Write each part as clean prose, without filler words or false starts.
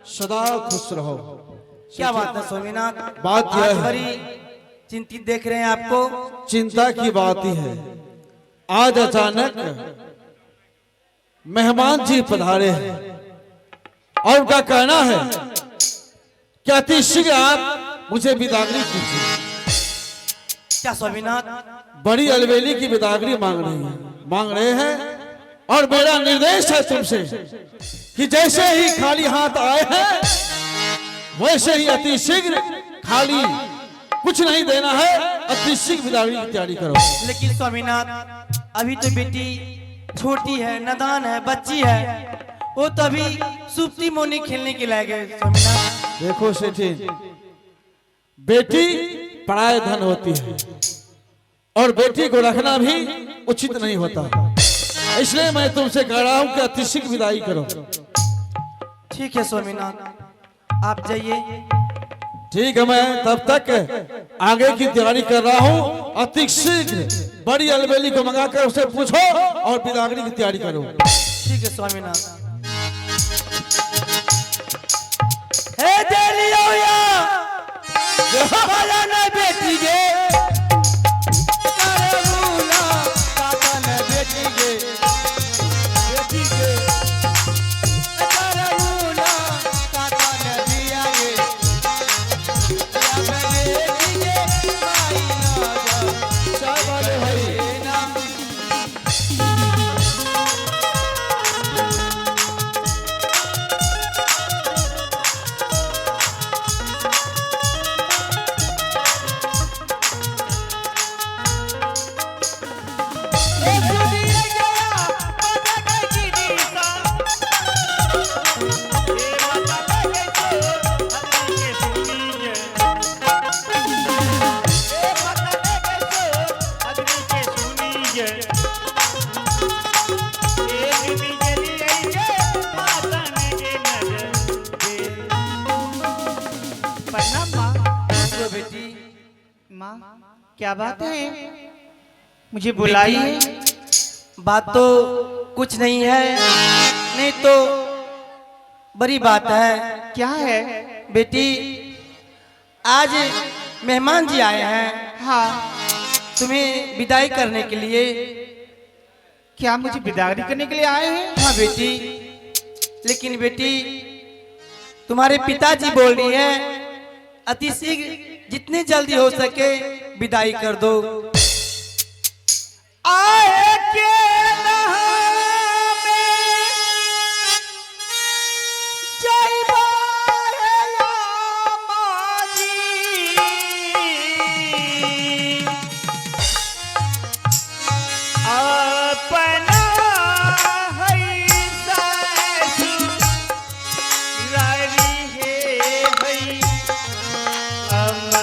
सदा खुश रहो। क्या बात है स्वामीनाथ, बात यह आज है, बड़ी चिंतित देख रहे हैं आपको। चिंता की बात ही है। आज अचानक मेहमान जी पधारे हैं और उनका कहना है कि अति शीघ्र आप मुझे बिदागरी कीजिए। क्या स्वामीनाथ, बड़ी अलबेली की बिदागरी मांग रहे हैं और मेरा निर्देश है तुमसे कि जैसे ही खाली हाथ आए हैं वैसे ही अति शीघ्र, खाली कुछ नहीं देना है, अति शीघ्र बिदागरी की तैयारी करो। लेकिन स्वामीनाथ अभी तो बेटी छोटी है, नादान है, बच्ची है, वो तो अभी सुप्ती मोनी खेलने के लायक है स्वामीनाथ। देखो सेठी, बेटी पराया धन होती है और बेटी को रखना भी उचित नहीं होता, इसलिए मैं तुमसे कह रहा हूं कि अति शीघ्र विदाई करो। ठीक है स्वामीनाथ, आप जाइए। ठीक है, मैं तब तक आगे की तैयारी कर रहा हूं। अति शीघ्र बड़ी अलबेली को मंगाकर उसे पूछो और बिदागरी की तैयारी करो। ठीक है स्वामीनाथ। हे देलियो या बाला ना बेटी गे, करे मुला काका ना बेटी गे, बेटी गे करे मुला काका ना दिया गे, या बेटी गे माई ना जा सबल होई ना। क्या बात है, मुझे बुलाइए। बात तो कुछ नहीं है, नहीं तो बड़ी बात है। क्या है बेटी, आज मेहमान जी आए हैं हाँ, तुम्हें विदाई करने के लिए। क्या मुझे बिदागरी करने के लिए आए हैं? हाँ बेटी, लेकिन बेटी तुम्हारे पिताजी बोल रही हैं अति शीघ्र जितनी जल्दी हो सके विदाई कर दो। आए के नहा में जाइबा या माजी, अपना है ससुरारी है अम्मा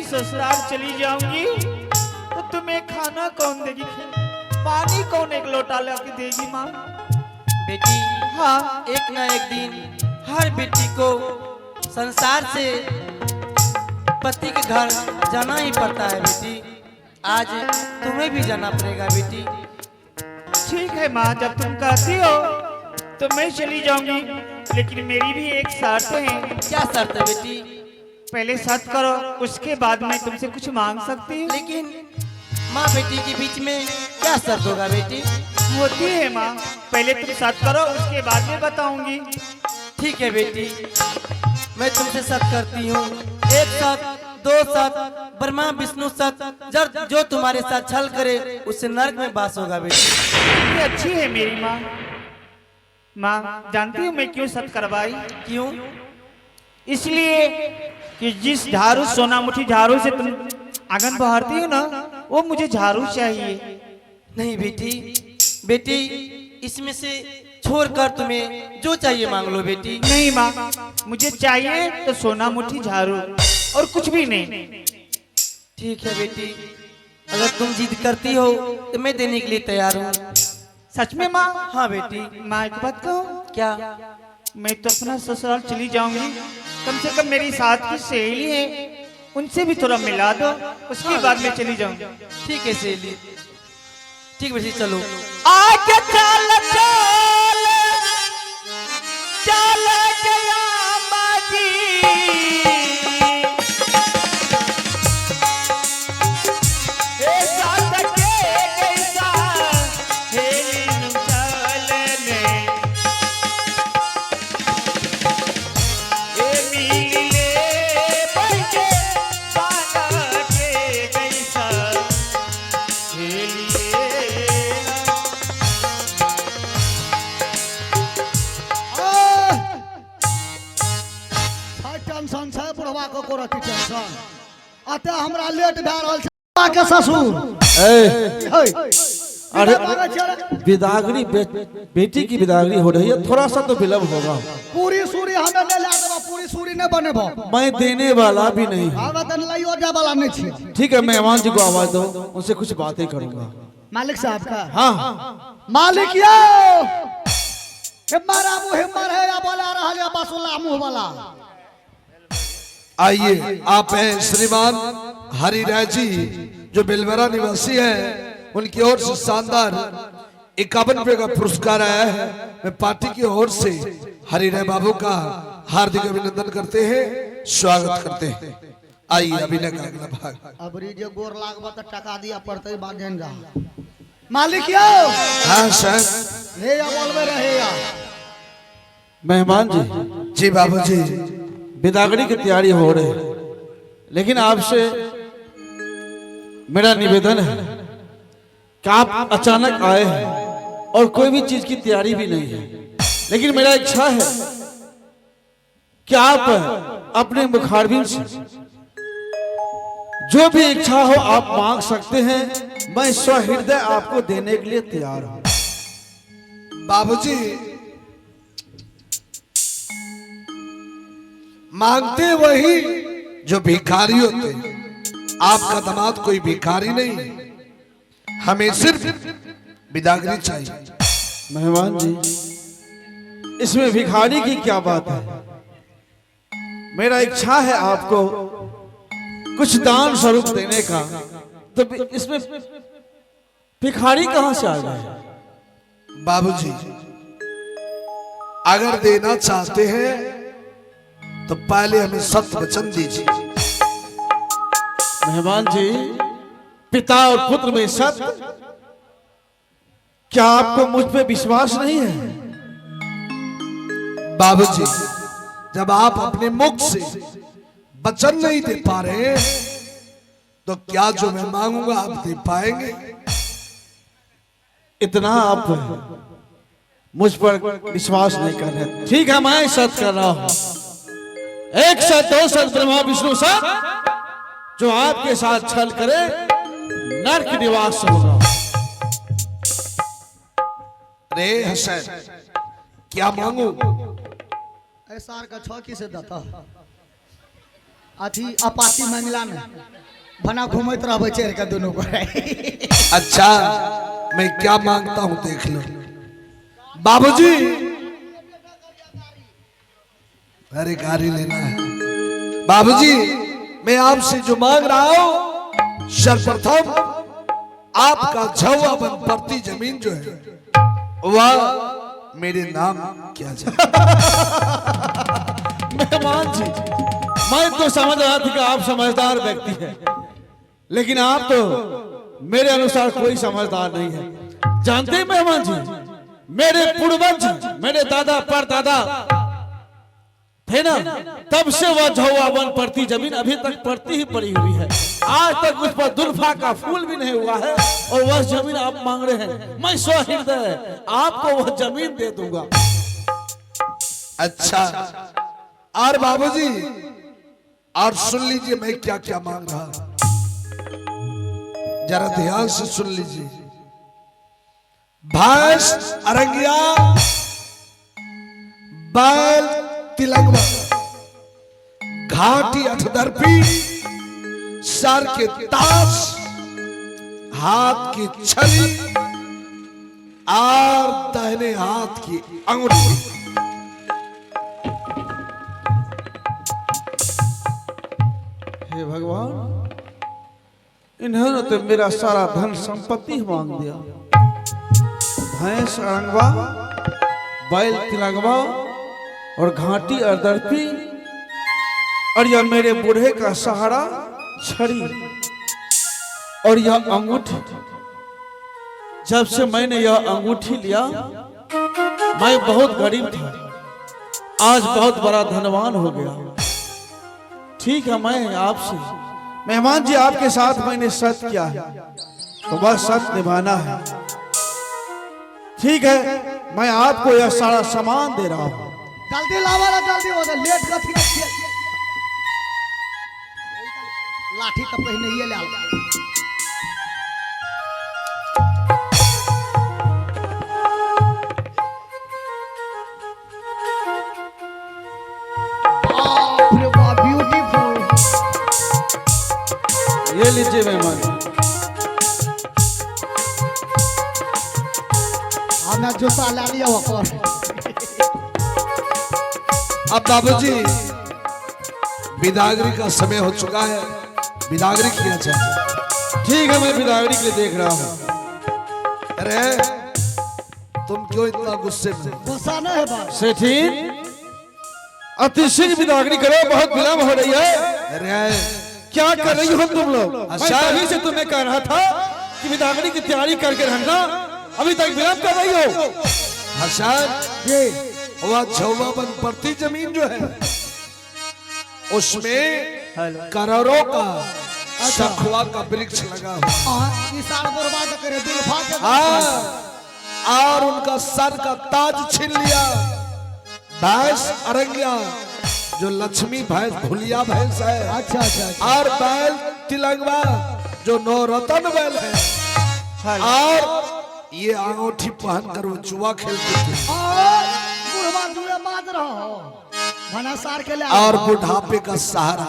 ससुराल चली जाऊंगी तो तुम्हें खाना कौन देगी, पानी कौन एक लोटा लाके देगी माँ? बेटी हाँ, एक ना एक दिन हर बेटी को संसार से पति के घर जाना ही पड़ता है बेटी। आज तुम्हें भी जाना पड़ेगा बेटी। ठीक है माँ, जब तुम कहती हो तो मैं चली जाऊंगी, लेकिन मेरी भी एक शर्त है। क्या शर्त है बेटी? पहले शर्त करो, उसके बाद मैं तुमसे कुछ मांग सकती हूँ। लेकिन माँ बेटी के बीच में क्या शर्त होगा बेटी? होती है माँ, पहले तुम शर्त करो, उसके बाद में बताऊंगी। ठीक है बेटी, मैं तुमसे शर्त करती हूँ। एक शर्त, दो शर्त, ब्रह्मा विष्णु शर्त, जो तुम्हारे साथ छल करे उससे नरक में वास होगा बेटी। ये अच्छी है मेरी माँ। माँ जानती हूँ मैं क्यों शर्त करवाई? क्यों? इसलिए कि जिस झाड़ू सोनामुखी झाड़ू से तुम आंगन बहारती हो ना, वो मुझे झाड़ू चाहिए। नहीं बेटी, बेटी इसमें से छोड़कर तुम्हें जो चाहिए मांग लो बेटी। नहीं माँ, मुझे चाहिए तो सोनामुखी झाड़ू और कुछ भी नहीं। ठीक है बेटी, अगर तुम जिद करती हो तो मैं देने के लिए तैयार हूँ। सच में माँ? हाँ बेटी। माँ एक बात कहूँ क्या? मैं तो अपना ससुराल चली जाऊंगी, कम से कम मेरी साथ की सहेली है उनसे भी थोड़ा मिला दो, उसके बाद मैं चली जाऊंगी। ठीक है सहेली, ठीक बेटी चलो। आगे चल चल चल गया बाजी, ऐसा सके कैसा हेलिन चलने, ए मिले बजे बाना के कैसा हेलिए। टेंशन छै बुढ़वा को रखी टेंशन अते हमरा लेट भए रहल छै बुढ़वा के ससुर। अरे बिदागरी बेटी की बिदागरी हो रही है, थोड़ा सा तो विलम्ब होगा। पूरी सूरी हमें ले ला देबो, पूरी सूरी ने बनेबो। मैं देने वाला भी नहीं हूँ। हम त लइयो दे वाला नहीं छी। ठीक है, मेहमान जी को आवाज दो, उनसे कुछ बातें करूंगा। मालिक साहब का? हाँ मालिक यो हिम्मरा मुंह हिम्मर है या बोला रहल या बसुल्ला मुंह वाला। आइए, आप हैं श्रीमान हरिराय जी जो बेलवरा निवासी हैं, उनकी ओर से शानदार 51 रुपए का पुरस्कार आया है। मैं पार्टी की ओर से हरिराय बाबू का हार्दिक अभिनंदन करते हैं, स्वागत करते हैं। आइए अभिनय का अगला भाग। अब री जे गोर लागबो त टका दिया पड़ते बात जान जा। मालिक यो हाँ सर। हे या बोलबे रहे या मेहमान जी। जी बाबूजी। बिदागरी की तैयारी हो रही है, लेकिन आपसे मेरा निवेदन है कि आप अचानक आए हैं और कोई भी चीज की तैयारी भी नहीं है, लेकिन मेरा इच्छा है कि आप अपने मुखारबिन से जो भी इच्छा हो आप मांग सकते हैं। मैं स्वहृदय आपको देने के लिए तैयार हूं। बाबूजी मांगते वही जो भिखारी होते, आपका दामाद कोई भिखारी नहीं, हमें सिर्फ बिदागरी चाहिए। मेहमान जी, इसमें भिखारी की क्या बात है? मेरा इच्छा है आपको कुछ दान स्वरूप देने का, तो इसमें भिखारी कहां से आ गए? बाबूजी अगर देना चाहते हैं तो पहले हमें सत्य वचन दीजिए। मेहमान जी, पिता और पुत्र में सत्य, क्या आपको मुझ पे विश्वास नहीं है? बाबूजी जब आप अपने मुख से वचन नहीं दे पा रहे तो क्या जो मैं मांगूंगा आप दे पाएंगे? इतना आप मुझ पर विश्वास नहीं कर रहे। ठीक है, मैं सत्य कर रहा हूं, 1 सत 2 सत ब्रह्मा विष्णु सत, जो आपके साथ छल करे नरक निवास होगा। रे हसन क्या मांगू? ऐसा का छौकी से दता अथी अपाती मामला में बना घूमत रहबे चेर के दोनों को। अच्छा मैं क्या मांगता हूं देख लो। बाबूजी अरे गाड़ी लेना है। बाबूजी मैं आपसे जो मांग रहा हूं, सर्वप्रथम आपका झवा बन पड़ती जमीन जो है वह मेरे नाम किया जाए। मेहमान जी, मैं तो समझ रहा था कि आप समझदार व्यक्ति हैं, लेकिन आप तो मेरे अनुसार कोई समझदार नहीं है। जानते हैं मेहमान जी, मेरे पूर्वज, मेरे दादा परदादा थे ना, तब से वह झौवा वन पड़ती जमीन अभी तक पड़ती ही पड़ी हुई है। आज तक उस पर दुल्फा का फूल भी नहीं हुआ है, और वह जमीन आप मांग रहे हैं। मैं स्वहृदय आपको वह जमीन दे दूंगा। अच्छा और बाबूजी, और सुन लीजिए मैं क्या क्या मांग रहा, जरा ध्यान से सुन लीजिए। भैंस अरंगिया, बैल तिलंगवा, घाटी अठदर्पी, सर के ताज, हाथ की छड़ी और दाहिने हाथ की अंगूठी। हे भगवान, इन्होंने तो मेरा सारा धन संपत्ति मांग दिया। भैंस अरंगवा, बैल तिलंगवा और घाटी अरदर्पी, और यह मेरे बूढ़े का सहारा छड़ी और यह अंगूठी। जब से मैंने यह अंगूठी लिया, मैं बहुत गरीब था, आज बहुत बड़ा धनवान हो गया। ठीक है, मैं आपसे मेहमान जी, आपके साथ मैंने सत्य किया है, तो बस सत्य निभाना है। ठीक है, मैं आपको यह सारा सामान दे रहा हूं। जल्दी लावा ना, जल्दी हो गया, लेट कथी के लाठी तो पहले ही ले आओ। बाप रे बाप, ब्यूटीफुल। ये लीजिए मेहमान। हमने जूता ला लिया वकर। अब बाबूजी, बिदागरी का समय हो चुका है, बिदागरी किया जाए। ठीक है, मैं बिदागरी के लिए देख रहा हूं। अरे तुम क्यों इतना गुस्से में? गुस्सा नहीं है बाप। सेठी, अति शीघ्र बिदागरी करो, बहुत विलंब हो रही है। अरे क्या कर रही हो तुम लोग? मैं अच्छा। तभी से तुम्हें कह रहा था कि बिदागरी की तैयारी करके रखना, अभी तक विलंब कर रही हो। हसन जी, वह छौवापन प्रति जमीन जो है उसमें करोड़ों का सखुआ का वृक्ष लगा हुआ। किसान बर्बाद करे, दुल्फा के। हाँ, और उनका सर का ताज छीन लिया। भैंस अरंगिया जो लक्ष्मी भैंस, भुलिया भैंस है। अच्छा अच्छा। और बैल तिलंगवा जो नौरतन बैल है। और ये अंगूठी पहनकर वो जुआ खेलते थे बुढ़वा जुए मार रहा हो, भनासार के लिए। और बुढ़ापे का सहारा।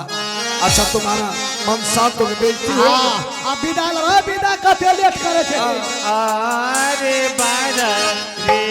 अच्छा, तुम्हारा मनसा तो बेचती हो। अब विदा लो, विदा कते लेट करे छे। अरे बारा रे